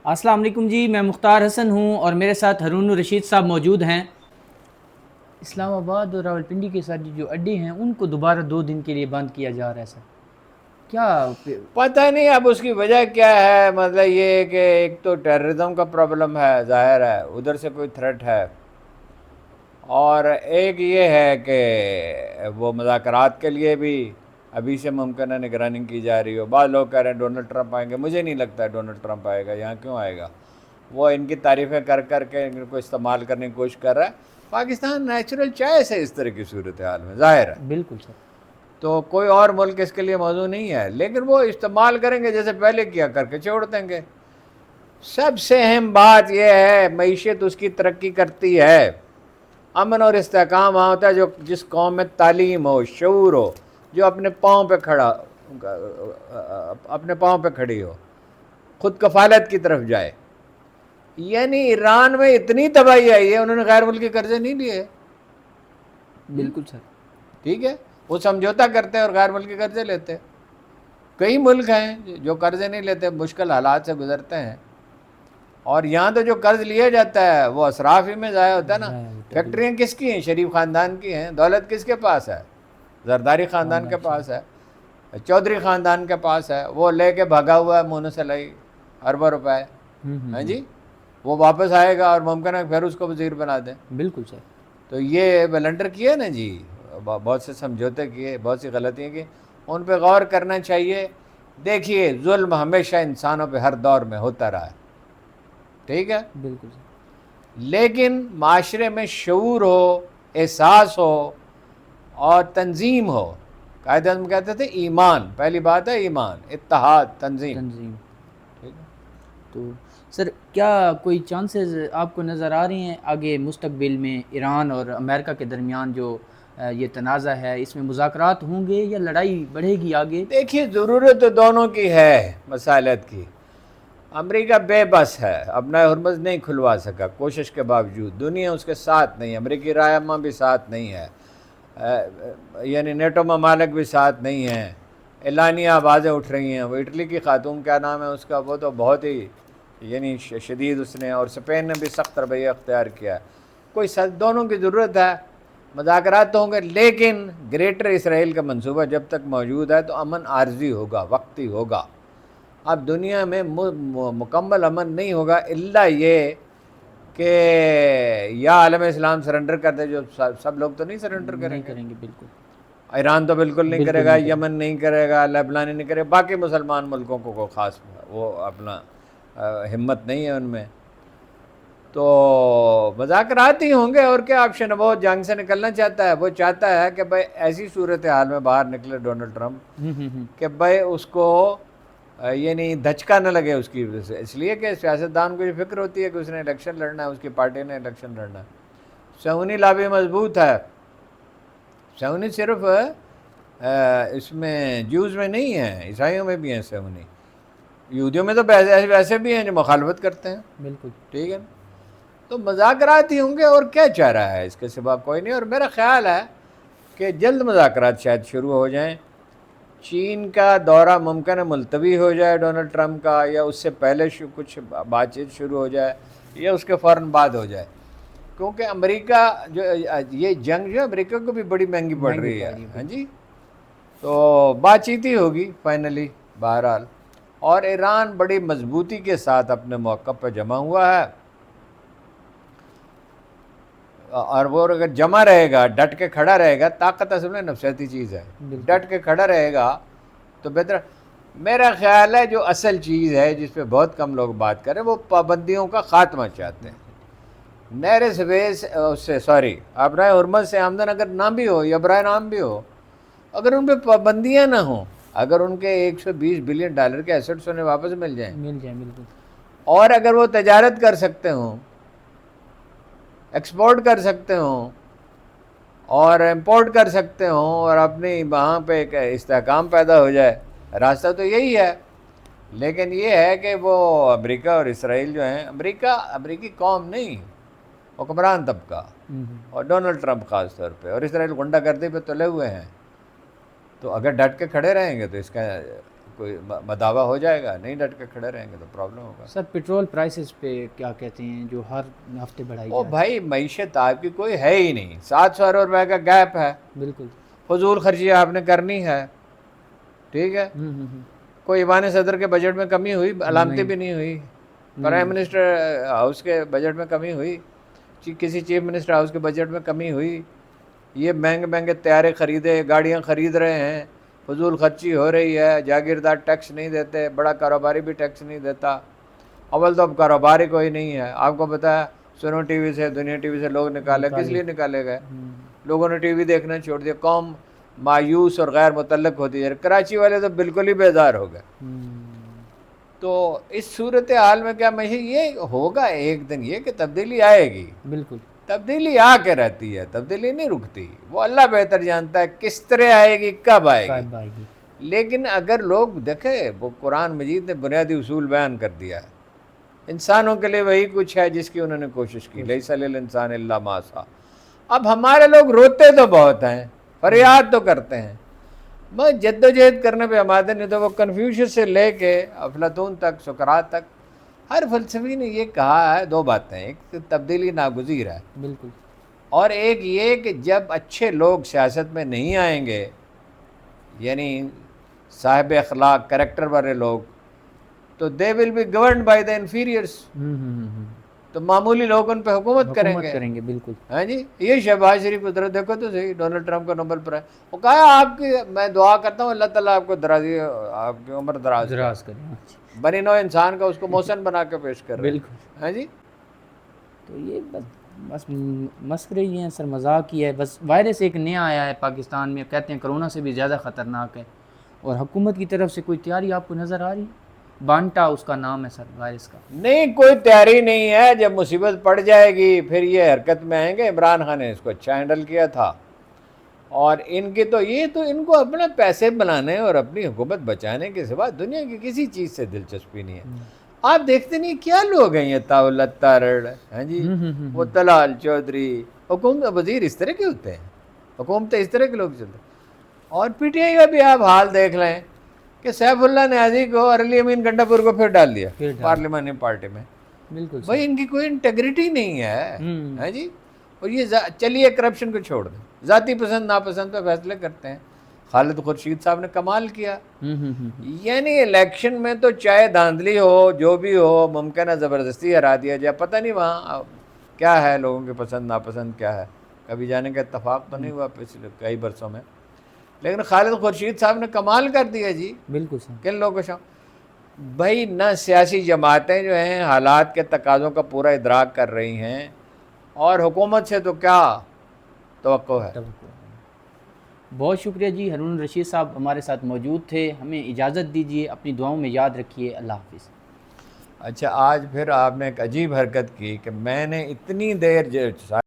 السلام علیکم جی، میں مختار حسن ہوں اور میرے ساتھ ہارون الرشید صاحب موجود ہیں۔ اسلام آباد اور راولپنڈی کے ساتھ جو اڈے ہیں ان کو دوبارہ 2 دن کے لیے بند کیا جا رہا ہے سر، کیا؟ پتہ نہیں اب اس کی وجہ کیا ہے. مطلب یہ ہے کہ ایک تو ٹیررزم کا پرابلم ہے، ظاہر ہے ادھر سے کوئی تھریٹ ہے، اور ایک یہ ہے کہ وہ مذاکرات کے لیے بھی ابھی سے ممکنہ نگرانی کی جا رہی ہو. بعض لوگ کہہ رہے ہیں ڈونلڈ ٹرمپ آئیں گے. مجھے نہیں لگتا ہے ڈونلڈ ٹرمپ آئے گا. یہاں کیوں آئے گا؟ وہ ان کی تعریفیں کر کر کے ان کو استعمال کرنے کی کوشش کر رہا ہے. پاکستان نیچرل چوائس ہے اس طرح کی صورتحال میں، ظاہر ہے. بالکل سر، تو کوئی اور ملک اس کے لیے موضوع نہیں ہے، لیکن وہ استعمال کریں گے جیسے پہلے کیا کر کے چھوڑ دیں گے. سب سے اہم بات یہ ہے معیشت اس کی ترقی کرتی ہے، امن اور استحکام وہاں ہوتا ہے جس قوم میں تعلیم ہو، شعور ہو، جو اپنے پاؤں پہ کھڑی ہو، خود کفالت کی طرف جائے. یعنی ایران میں اتنی تباہی آئی ہے، انہوں نے غیر ملکی قرضے نہیں لیے. بالکل سر، ٹھیک ہے، وہ سمجھوتا کرتے ہیں اور غیر ملکی قرضے لیتے ہیں. کئی ملک ہیں جو قرضے نہیں لیتے، مشکل حالات سے گزرتے ہیں. اور یہاں تو جو قرض لیا جاتا ہے وہ اسراف ہی میں ضائع ہوتا ہے نا. ضائع ہوتا ہے، فیکٹریاں بالکل کس کی ہیں؟ شریف خاندان کی ہیں. دولت کس کے پاس ہے؟ زرداری خاندان کے خاندان سے۔ پاس ہے، چودھری خاندان کے پاس ہے. وہ لے کے بھگا ہوا ہے مونو سلائی اربوں روپے. ہاں جی، وہ واپس آئے گا اور ممکن ہے پھر اس کو وزیر بنا دیں. بالکل سر، تو یہ بلنڈر کیے نا جی، بہت سے سمجھوتے کیے، بہت سی غلطیاں کی، ان پہ غور کرنا چاہیے. دیکھیے ظلم ہمیشہ انسانوں پہ ہر دور میں ہوتا رہا ہے، ٹھیک ہے، بالکل سر، لیکن معاشرے میں شعور ہو، احساس ہو اور تنظیم ہو. قائد اعظم کہتے تھے ایمان، پہلی بات ہے ایمان، اتحاد، تنظیم. تنظیم۔ ٹھیک ہے. تو سر کیا کوئی چانسز آپ کو نظر آ رہی ہیں آگے مستقبل میں ایران اور امریکہ کے درمیان جو یہ تنازع ہے اس میں مذاکرات ہوں گے یا لڑائی بڑھے گی آگے؟ دیکھیے ضرورت تو دونوں کی ہے مسالت کی. امریکہ بے بس ہے، اپنا ہرمز نہیں کھلوا سکا کوشش کے باوجود. دنیا اس کے ساتھ نہیں، امریکی رہنما بھی ساتھ نہیں ہے، یعنی نیٹو ممالک بھی ساتھ نہیں ہیں. اعلانیہ آوازیں اٹھ رہی ہیں. وہ اٹلی کی خاتون، کیا نام ہے اس کا، وہ تو بہت ہی یعنی شدید اس نے، اور اسپین نے بھی سخت رویہ اختیار کیا. دونوں کی ضرورت ہے. مذاکرات تو ہوں گے، لیکن گریٹر اسرائیل کا منصوبہ جب تک موجود ہے تو امن عارضی ہوگا، وقتی ہوگا. اب دنیا میں مکمل امن نہیں ہوگا الا یہ کہ یا عالم اسلام سرنڈر کر دے، جو سب لوگ تو نہیں سرنڈر نہیں کریں گے. کریں گے، بالکل ایران تو بالکل نہیں کرے بالکل گا، نہیں کریں یمن نہیں کرے گا، لیبنان نہیں کرے گا. باقی مسلمان ملکوں کو کوئی خاص وہ اپنا ہمت نہیں ہے ان میں. تو مذاکرات ہی ہوں گے، اور کیا آپشن ہے. وہ جنگ سے نکلنا چاہتا ہے، وہ چاہتا ہے کہ بھائی ایسی صورتحال میں باہر نکلے ڈونلڈ ٹرمپ کہ بھائی اس کو یعنی دھچکا نہ لگے اس کی وجہ سے. اس لیے کہ سیاستدان کو یہ فکر ہوتی ہے کہ اس نے الیکشن لڑنا ہے، اس کی پارٹی نے الیکشن لڑنا ہے. صہیونی لابی مضبوط ہے. صہیونی صرف اس میں جوز میں نہیں ہے، عیسائیوں میں بھی ہیں صہیونی. یہودیوں میں تو ویسے بھی ہیں جو مخالفت کرتے ہیں. بالکل ٹھیک ہے، تو مذاکرات ہی ہوں گے، اور کیا چاہ رہا ہے اس کے سوا کوئی نہیں. اور میرا خیال ہے کہ جلد مذاکرات شاید شروع ہو جائیں. چین کا دورہ ممکن ہے ملتوی ہو جائے ڈونلڈ ٹرمپ کا، یا اس سے پہلے کچھ بات چیت شروع ہو جائے، یا اس کے فوراً بعد ہو جائے. کیونکہ امریکہ جو یہ جنگ جو امریکہ کو بھی بڑی مہنگی پڑ رہی ہے. ہاں بالکل جی، تو بات چیت ہی ہوگی فائنلی بہرحال. اور ایران بڑی مضبوطی کے ساتھ اپنے موقف پہ جمع ہوا ہے، اور وہ اگر جمع رہے گا، ڈٹ کے کھڑا رہے گا. طاقت اصل میں نفسیاتی چیز ہے. بالکل ڈٹ کے کھڑا رہے گا تو بہتر. میرا خیال ہے جو اصل چیز ہے جس پہ بہت کم لوگ بات کریں، وہ پابندیوں کا خاتمہ چاہتے ہیں. نہر سویز سے ابراہ ہرمز سے آمدن اگر نہ بھی ہو یا برائے نام بھی ہو، اگر ان پہ پابندیاں نہ ہوں، اگر ان کے $120 بلین کے ایسٹس انہیں واپس مل جائیں، بالکل اور اگر وہ تجارت کر سکتے ہوں، ایکسپورٹ کر سکتے ہوں اور امپورٹ کر سکتے ہوں، اور اپنی وہاں پہ ایک استحکام پیدا ہو جائے، راستہ تو یہی ہے. لیکن یہ ہے کہ وہ امریکہ اور اسرائیل جو ہیں، امریکی قوم نہیں، حکمران طبقہ اور ڈونلڈ ٹرمپ خاص طور پہ، اور اسرائیل غنڈہ گردی پہ تلے ہوئے ہیں. تو اگر ڈٹ کے کھڑے رہیں گے تو اس کا کوئی مداوا ہو جائے گا، نہیں ڈٹ کے کھڑے رہیں گے تو پرابلم ہوگا۔ سر پیٹرول پرائسز پہ کیا کہتے ہیں جو ہر ہفتے بڑھائی او جا رہی بھائی معیشت آپ کی کوئی ہے ہی نہیں، 700 روپے کا گیپ ہے، ہے؟ بالکل۔ فضول خرچی آپ نے کرنی ہے، ٹھیک ہے۔ کوئی ایوان صدر کے بجٹ میں کمی ہوئی؟ علامتی بھی نہیں ہوئی۔ پرائم منسٹر ہاؤس کے بجٹ میں کمی ہوئی؟ کسی چیف منسٹر ہاؤس کے بجٹ میں کمی ہوئی؟ یہ مہنگے مہنگے طیارے خریدے، گاڑیاں خرید رہے ہیں، فضول خرچی ہو رہی ہے، جاگیردار ٹیکس نہیں دیتے، بڑا کاروباری بھی ٹیکس نہیں دیتا۔ اول تو اب کاروبار ہی کوئی نہیں ہے۔ آپ کو پتہ ہے سنو ٹی وی سے، دنیا ٹی وی سے لوگ نکالے، کس لیے نکالے گئے؟ لوگوں نے ٹی وی دیکھنا چھوڑ دیا، قوم مایوس اور غیر متعلق ہوتی ہے۔ کراچی والے تو بالکل ہی بیزار ہو گئے۔ تو اس صورتحال میں کیا یہ ہوگا ایک دن یہ کہ تبدیلی آئے گی، بالکل تبدیلی آ کے رہتی ہے، تبدیلی نہیں رکتی، وہ اللہ بہتر جانتا ہے کس طرح آئے گی، کب آئے گی۔ لیکن اگر لوگ دیکھیں، وہ قرآن مجید نے بنیادی اصول بیان کر دیا ہے، انسانوں کے لیے وہی کچھ ہے جس کی انہوں نے کوشش کی، لیس للانسان الا ما سعی۔ اب ہمارے لوگ روتے تو بہت ہیں، فریاد تو کرتے ہیں، بس جد و جہد کرنے پہ آمادے نہیں۔ تو وہ کنفیوشس سے لے کے افلاطون تک، سقراط تک، ہر فلسفی نے یہ کہا ہے دو باتیں، ایک تو تبدیلی ناگزیر ہے، بالکل، اور ایک یہ کہ جب اچھے لوگ سیاست میں نہیں آئیں گے، یعنی صاحب اخلاق، کریکٹر والے لوگ، تو they will be governed by the inferiors، تو معمولی لوگ ان پہ حکومت کریں گے۔ بالکل۔ ہاں جی، یہ شہباز شریف ادھر دیکھو تو صحیح، ڈونلڈ ٹرمپ کا نوبل پرائز، وہ کہا آپ کی، میں دعا کرتا ہوں اللہ تعالیٰ آپ کو درازی، آپ کی عمر دراز کرے، بنی نوع انسان کا اس کو محسن بنا کے پیش کر رہے ہیں۔ بالکل۔ ہاں جی، تو یہ بس مسخرے ہی ہیں سر، مذاق ہی ہے۔ بس وائرس ایک نیا آیا ہے پاکستان میں، کہتے ہیں کرونا سے بھی زیادہ خطرناک ہے، اور حکومت کی طرف سے کوئی تیاری آپ کو نظر آ رہی؟ بانٹا اس کا نام ہے سر وائرس کا۔ نہیں کوئی تیاری نہیں ہے، جب مصیبت پڑ جائے گی پھر یہ حرکت میں آئیں گے۔ عمران خان نے اس کو اچھا ہینڈل کیا تھا، اور ان کے تو یہ تو ان کو اپنے پیسے بنانے اور اپنی حکومت بچانے کے سوا دنیا کی کسی چیز سے دلچسپی نہیں ہے۔ آپ دیکھتے نہیں کیا لوگ ہیں یہ طاولت تارڑ، ہاں جی، وہ طلال چودھری، حکومت وزیر اس طرح کے ہوتے ہیں، حکومتیں اس طرح کے لوگ چلتے ہیں۔ اور پی ٹی آئی کا بھی آپ حال دیکھ لیں کہ سیف اللہ نیازی کو اور علی امین گنڈا پور کو پھر ڈال دیا پارلیمانی پارٹی میں۔ بالکل بھائی ان کی کوئی انٹیگریٹی نہیں ہے، ہاں جی۔ اور یہ چلیے کرپشن کو چھوڑ دیں، ذاتی پسند ناپسند پہ فیصلے کرتے ہیں۔ خالد خورشید صاحب نے کمال کیا، یعنی الیکشن میں تو چاہے دھاندلی ہو، جو بھی ہو، ممکنہ زبردستی ہرا دیا جائے، پتہ نہیں وہاں کیا ہے، لوگوں کے پسند ناپسند کیا ہے، کبھی جانے کا اتفاق تو نہیں ہوا پچھلے کئی برسوں میں، لیکن خالد خورشید صاحب نے کمال کر دیا جی۔ بالکل سر۔ کن لوگوں کو بھائی نہ سیاسی جماعتیں جو ہیں حالات کے تقاضوں کا پورا ادراک کر رہی ہیں، اور حکومت سے تو کیا توقع ہے۔ بہت شکریہ جی، ہارون رشید صاحب ہمارے ساتھ موجود تھے، ہمیں اجازت دیجیے، اپنی دعاؤں میں یاد رکھیے، اللہ حافظ۔ اچھا، آج پھر آپ نے ایک عجیب حرکت کی کہ میں نے اتنی دیر